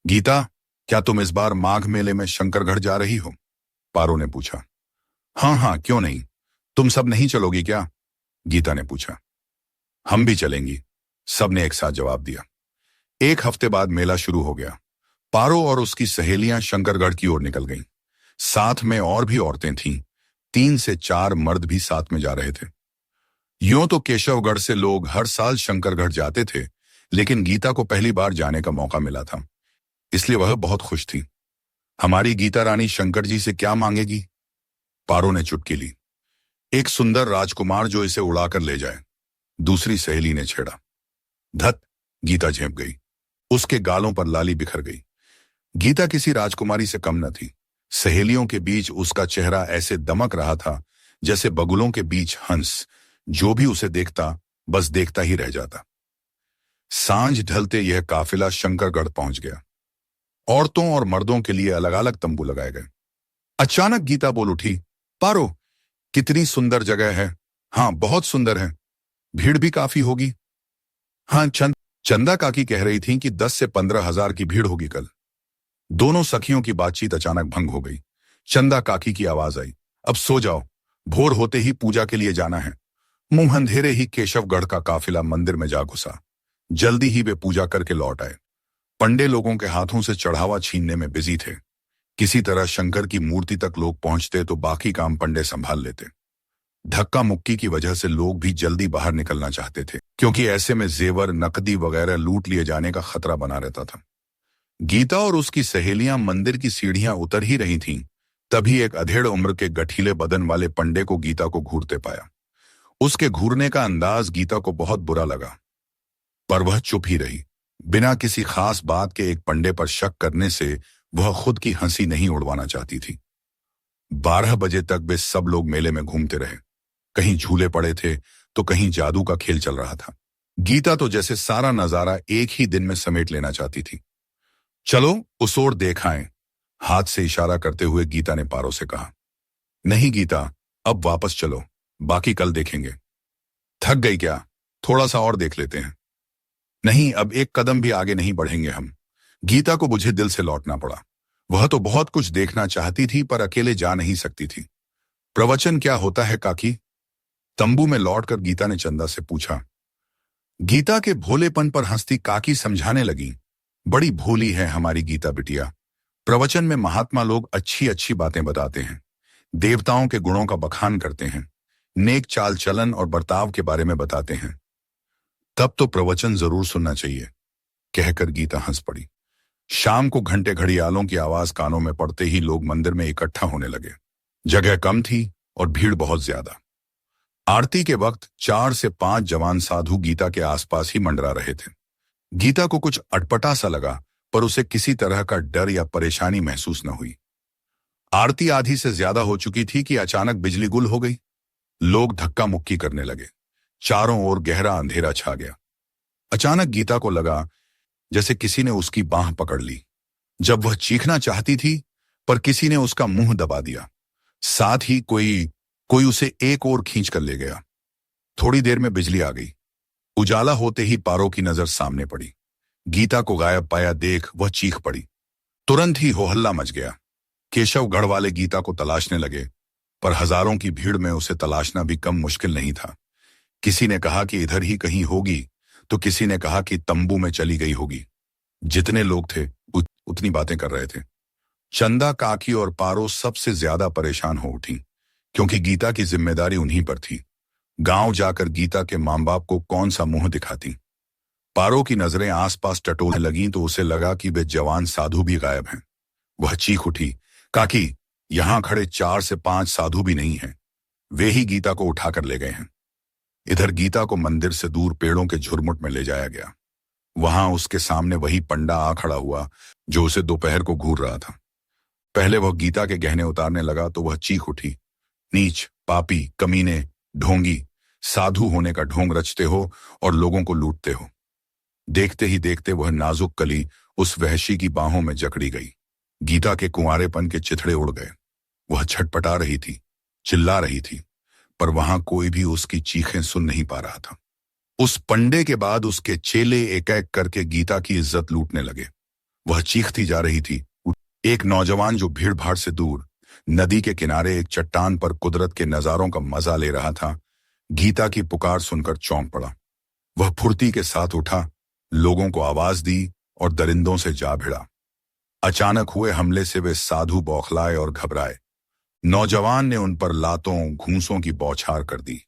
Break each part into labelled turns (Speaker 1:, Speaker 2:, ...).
Speaker 1: गीता, क्या तुम इस बार माघ मेले में शंकरगढ़ जा रही हो? पारो ने पूछा। हाँ हाँ, क्यों नहीं। तुम सब नहीं चलोगी क्या? गीता ने पूछा। हम भी चलेंगी, सबने एक साथ जवाब दिया। एक हफ्ते बाद मेला शुरू हो गया। पारो और उसकी सहेलियां शंकरगढ़ की ओर निकल गईं। साथ में और भी औरतें थीं। 3 से 4 मर्द भी साथ में जा रहे थे। यूं तो केशवगढ़ से लोग हर साल शंकरगढ़ जाते थे, लेकिन गीता को पहली बार जाने का मौका मिला था, इसलिए वह बहुत खुश थी। हमारी गीता रानी शंकर जी से क्या मांगेगी? पारो ने चुटकी ली। एक सुंदर राजकुमार जो इसे उड़ाकर ले जाए, दूसरी सहेली ने छेड़ा। धत, गीता झेंप गई। उसके गालों पर लाली बिखर गई। गीता किसी राजकुमारी से कम न थी। सहेलियों के बीच उसका चेहरा ऐसे दमक रहा था जैसे बगुलों के बीच हंस। जो भी उसे देखता बस देखता ही रह जाता। सांझ ढलते यह काफिला शंकरगढ़ पहुंच गया। औरतों और मर्दों के लिए अलग अलग तंबू लगाए गए। अचानक गीता बोल उठी, पारो, कितनी सुंदर जगह है। हाँ, बहुत सुंदर है। भीड़ भी काफी होगी। हाँ, चंदा काकी कह रही थी कि 10 से 15 हजार की भीड़ होगी कल। दोनों सखियों की बातचीत अचानक भंग हो गई। चंदा काकी की आवाज आई, अब सो जाओ, भोर होते ही पूजा के लिए जाना है। मुंह अंधेरे ही केशवगढ़ का काफिला मंदिर में जा घुसा। जल्दी ही वे पूजा करके लौट आए। पंडे लोगों के हाथों से चढ़ावा छीनने में बिजी थे। किसी तरह शंकर की मूर्ति तक लोग पहुंचते तो बाकी काम पंडे संभाल लेते। धक्का मुक्की की वजह से लोग भी जल्दी बाहर निकलना चाहते थे, क्योंकि ऐसे में जेवर नकदी वगैरह लूट लिए जाने का खतरा बना रहता था। गीता और उसकी सहेलियां मंदिर की सीढ़ियां उतर ही रही थीं, तभी एक अधेड़ उम्र के गठीले बदन वाले पंडे को गीता को घूरते पाया। उसके घूरने का अंदाज गीता को बहुत बुरा लगा, पर वह चुप ही रही। बिना किसी खास बात के एक पंडे पर शक करने से वह खुद की हंसी नहीं उड़वाना चाहती थी। 12 बजे तक वे सब लोग मेले में घूमते रहे। कहीं झूले पड़े थे तो कहीं जादू का खेल चल रहा था। गीता तो जैसे सारा नजारा एक ही दिन में समेट लेना चाहती थी। चलो उस ओर देख आएं, हाथ से इशारा करते हुए गीता ने पारो से कहा। नहीं गीता, अब वापस चलो, बाकी कल देखेंगे। थक गई क्या? थोड़ा सा और देख लेते हैं। नहीं, अब एक कदम भी आगे नहीं बढ़ेंगे हम। गीता को मुझे दिल से लौटना पड़ा। वह तो बहुत कुछ देखना चाहती थी पर अकेले जा नहीं सकती थी। प्रवचन क्या होता है काकी? तंबू में लौटकर गीता ने चंदा से पूछा। गीता के भोलेपन पर हंसती काकी समझाने लगी। बड़ी भोली है हमारी गीता बिटिया। प्रवचन में महात्मा लोग अच्छी अच्छी बातें बताते हैं, देवताओं के गुणों का बखान करते हैं, नेक चाल चलन और बर्ताव के बारे में बताते हैं। तब तो प्रवचन जरूर सुनना चाहिए, कहकर गीता हंस पड़ी। शाम को घंटे घड़ियालों की आवाज कानों में पड़ते ही लोग मंदिर में इकट्ठा होने लगे। जगह कम थी और भीड़ बहुत ज्यादा। आरती के वक्त 4 से 5 जवान साधु गीता के आसपास ही मंडरा रहे थे। गीता को कुछ अटपटा सा लगा, पर उसे किसी तरह का डर या परेशानी महसूस न हुई। आरती आधी से ज्यादा हो चुकी थी कि अचानक बिजली गुल हो गई। लोग धक्का मुक्की करने लगे। चारों ओर गहरा अंधेरा छा गया। अचानक गीता को लगा जैसे किसी ने उसकी बांह पकड़ ली। जब वह चीखना चाहती थी, पर किसी ने उसका मुंह दबा दिया। साथ ही कोई कोई उसे एक ओर खींच कर ले गया। थोड़ी देर में बिजली आ गई। उजाला होते ही पारो की नजर सामने पड़ी। गीता को गायब पाया देख वह चीख पड़ी। तुरंत ही होहल्ला मच गया। केशवगढ़ वाले गीता को तलाशने लगे, पर हजारों की भीड़ में उसे तलाशना भी कम मुश्किल नहीं था। किसी ने कहा कि इधर ही कहीं होगी, तो किसी ने कहा कि तंबू में चली गई होगी। जितने लोग थे उतनी बातें कर रहे थे। चंदा काकी और पारो सबसे ज्यादा परेशान हो उठी, क्योंकि गीता की जिम्मेदारी उन्हीं पर थी। गांव जाकर गीता के मां बाप को कौन सा मुंह दिखाती। पारो की नजरें आसपास टटोलने लगीं तो उसे लगा कि वे जवान साधु भी गायब हैं। वह चीख उठी, काकी, यहां खड़े 4 से 5 साधु भी नहीं हैं। वे ही गीता को उठाकर ले गए हैं। इधर गीता को मंदिर से दूर पेड़ों के झुरमुट में ले जाया गया। वहां उसके सामने वही पंडा आ खड़ा हुआ जो उसे दोपहर को घूर रहा था। पहले वह गीता के गहने उतारने लगा तो वह चीख उठी, नीच, पापी, कमीने, ढोंगी, साधु होने का ढोंग रचते हो और लोगों को लूटते हो। देखते ही देखते वह नाजुक कली उस वहशी की बाहों में जकड़ी गई। गीता के कुंवारेपन के चिथड़े उड़ गए। वह छटपटा रही थी, चिल्ला रही थी, पर वहां कोई भी उसकी चीखें सुन नहीं पा रहा था। उस पंडे के बाद उसके चेले एक एक करके गीता की इज्जत लूटने लगे। वह चीखती जा रही थी। एक नौजवान जो भीड़ भाड़ से दूर नदी के किनारे एक चट्टान पर कुदरत के नजारों का मजा ले रहा था, गीता की पुकार सुनकर चौंक पड़ा। वह फुर्ती के साथ उठा, लोगों को आवाज दी और दरिंदों से जा भिड़ा। अचानक हुए हमले से वे साधु बौखलाए और घबराए। नौजवान ने उन पर लातों घूंसों की बौछार कर दी।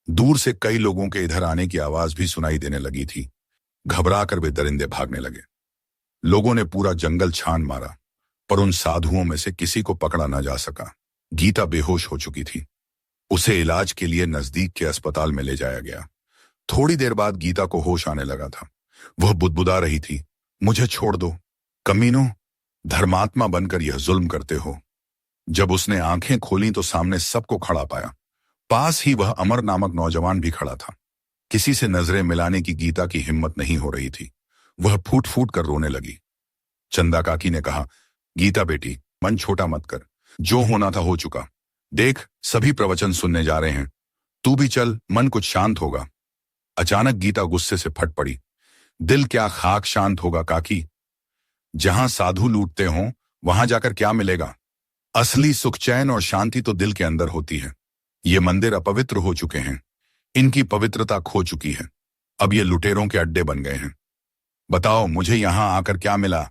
Speaker 1: दूर से कई लोगों के इधर आने की आवाज भी सुनाई देने लगी थी। घबरा कर वे दरिंदे भागने लगे। लोगों ने पूरा जंगल छान मारा, पर उन साधुओं में से किसी को पकड़ा न जा सका। गीता बेहोश हो चुकी थी। उसे इलाज के लिए नजदीक के अस्पताल में ले जाया गया। थोड़ी देर बाद गीता को होश आने लगा था। वह बुदबुदा रही थी, मुझे छोड़ दो, कमीनों, धर्मात्मा बनकर यह जुल्म करते हो। जब उसने आंखें खोली तो सामने सबको खड़ा पाया। पास ही वह अमर नामक नौजवान भी खड़ा था। किसी से नजरें मिलाने की गीता की हिम्मत नहीं हो रही थी। वह फूट फूट कर रोने लगी। चंदा काकी ने कहा, गीता बेटी, मन छोटा मत कर, जो होना था हो चुका। देख, सभी प्रवचन सुनने जा रहे हैं, तू भी चल, मन कुछ शांत होगा। अचानक गीता गुस्से से फट पड़ी। दिल क्या खाक शांत होगा काकी? जहां साधु लूटते हों वहां जाकर क्या मिलेगा? असली सुख, चैन और शांति तो दिल के अंदर होती है। ये मंदिर अपवित्र हो चुके हैं, इनकी पवित्रता खो चुकी है। अब ये लुटेरों के अड्डे बन गए हैं। बताओ, मुझे यहां आकर क्या मिला?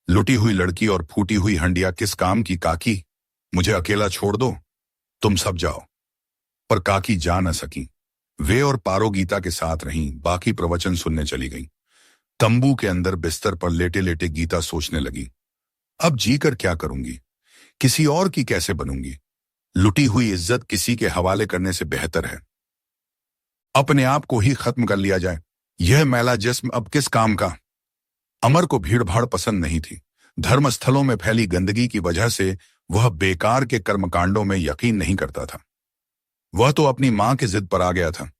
Speaker 1: लुटी हुई लड़की और फूटी हुई हंडिया किस काम की काकी? मुझे अकेला छोड़ दो, तुम सब जाओ। पर काकी जा न सकी। वे और पारो गीता के साथ रहीं, बाकी प्रवचन सुनने चली गईं। तंबू के अंदर बिस्तर पर लेटे लेटे गीता सोचने लगी, अब जीकर क्या करूंगी? किसी और की कैसे बनूंगी? लुटी हुई इज्जत किसी के हवाले करने से बेहतर है अपने आप को ही खत्म कर लिया जाए। यह मैला जिस्म अब किस काम का? अमर को भीड़ भाड़ पसंद नहीं थी। धर्मस्थलों में फैली गंदगी की वजह से वह बेकार के कर्मकांडों में यकीन नहीं करता था। वह तो अपनी मां की जिद पर आ गया था,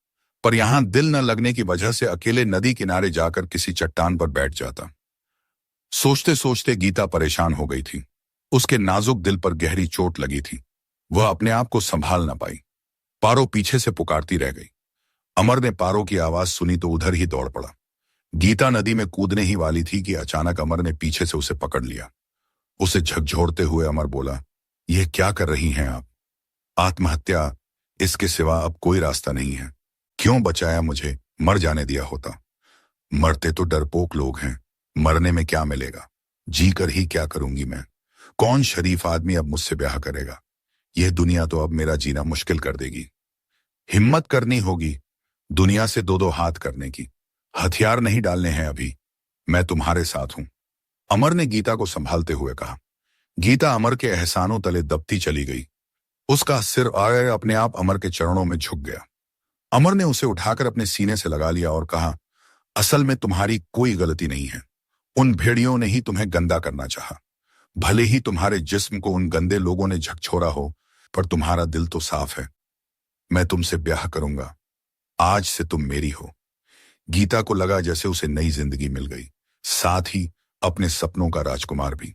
Speaker 1: पर यहां दिल न लगने की वजह से अकेले नदी किनारे जाकर किसी चट्टान पर बैठ जाता। सोचते सोचते गीता परेशान हो गई थी। उसके नाजुक दिल पर गहरी चोट लगी थी। वह अपने आप को संभाल न पाई। पारो पीछे से पुकारती रह गई। अमर ने पारो की आवाज सुनी तो उधर ही दौड़ पड़ा। गीता नदी में कूदने ही वाली थी कि अचानक अमर ने पीछे से उसे पकड़ लिया। उसे झकझोरते हुए अमर बोला, यह क्या कर रही हैं आप? आत्महत्या, इसके सिवा अब कोई रास्ता नहीं है। क्यों बचाया मुझे? मर जाने दिया होता। मरते तो डरपोक लोग हैं, मरने में क्या मिलेगा? जी कर ही क्या करूंगी मैं? कौन शरीफ आदमी अब मुझसे ब्याह करेगा? यह दुनिया तो अब मेरा जीना मुश्किल कर देगी। हिम्मत करनी होगी दुनिया से दो दो हाथ करने की। हथियार नहीं डालने हैं अभी। मैं तुम्हारे साथ हूं, अमर ने गीता को संभालते हुए कहा। गीता अमर के एहसानों तले दबती चली गई। उसका सिर आए अपने आप अमर के चरणों में झुक गया। अमर ने उसे उठाकर अपने सीने से लगा लिया और कहा, असल में तुम्हारी कोई गलती नहीं है। उन भेड़ियों ने ही तुम्हें गंदा करना चाहा। भले ही तुम्हारे जिस्म को उन गंदे लोगों ने झकझोरा हो, पर तुम्हारा दिल तो साफ है। मैं तुमसे ब्याह करूंगा। आज से तुम मेरी हो। गीता को लगा जैसे उसे नई जिंदगी मिल गई, साथ ही अपने सपनों का राजकुमार भी।